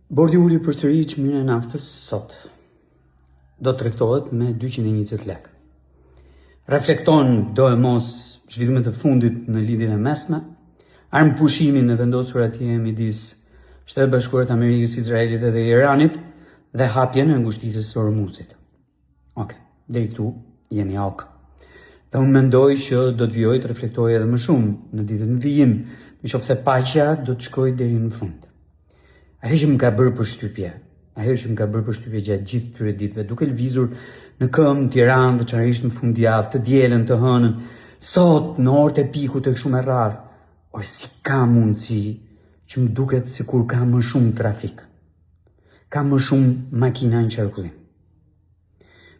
Bordi uli përsëri çmimin e naftës sot. Do të tregtohet me 220 lekë. Reflekton do e mos zhvillimet e fundit në lidhjen e mesme, armë pushimin e vendosur atje midis Shtetet Bashkuara të Amerikës, Izraelit dhe Iranit dhe hapjen e ngushtisës së Hormuzit. Deri këtu jemi ok. Dhe unë mendoj që do të vijoj të reflektoj edhe më shumë në ditët në vijim, nëse paqja do të shkojë deri në fund. Ajo që më ka bërë përshtypje gjatë gjithë këtyre ditëve, duke lëvizur në këmbë Tiranë, veçanërisht në fundjavë, të dielën, të hënën, sot në orët e pikut e kështu me radhë, si ka mundësi që më duket sikur ka më shumë trafik, ka më shumë makina në qarkullim.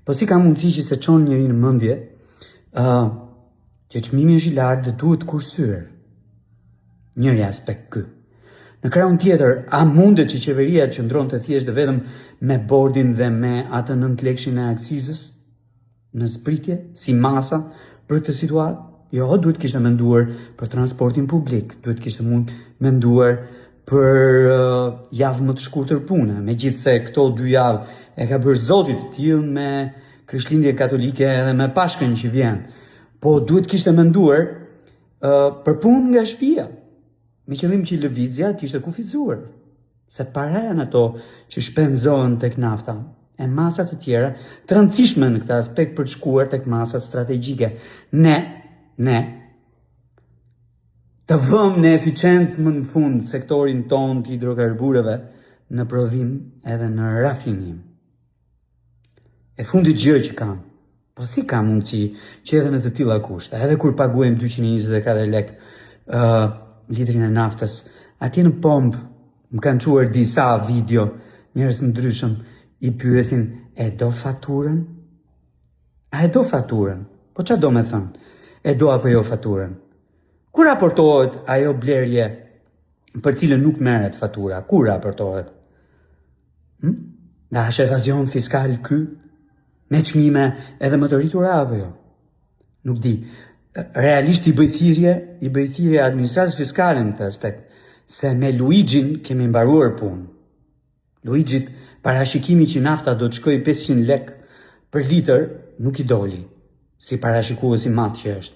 Po si ka mundësi që se çon njëri në mendje që çmimi është i lartë dhe duhet kursyer. Njëri aspekt ky. Në krahun tjetër, a mundet që qeveria të qëndronte thjesht dhe vetëm me bordin dhe me atë 9 lekshin e akcizës në zbritje si masa për këtë situatë? Jo, duhet kishte menduar për transportin publik, duhet kishte menduar për javë më të shkurtër pune, megjithse këto 2 javë e ka bërë Zoti të tillë me Krishtlindjen Katolike edhe me Pashkën që vjen. Po duhet kishte menduar për punë nga shtëpia, me qëllim që lëvizja të ishte kufizuar, se para janë ato që shpenzohen tek nafta e masat të tjera të rëndësishme në këtë aspekt për të shkuar tek masat strategjike. Ne të vëmë në eficiencë më në fund sektorin ton të hidrokarbureve në prodhim edhe në rafinim. E fundit gjë që kam, po si ka mundësi që edhe në të tilla kushte, edhe kur paguajmë 224 lekë litrin e naftës, atje në pompë më kanë quar disa video, njerëz ndryshëm i pyesin, e do faturën? A e do faturën? Po ç'a do me thënë? E do apo jo faturën? Kur raportohet ajo blerje për cilën nuk merret fatura? Kur raportohet? Nga është evazion fiskal ky? Me çmime edhe më të rritura apo jo? Nuk di. Realisht i bëj thirrje administratës fiskale në këtë aspekt, se me Luigjin kemi mbaruar punë. Luigjit parashikimi që nafta do të shkojë 500 lekë për litër nuk i doli, si parashikues i madh që është.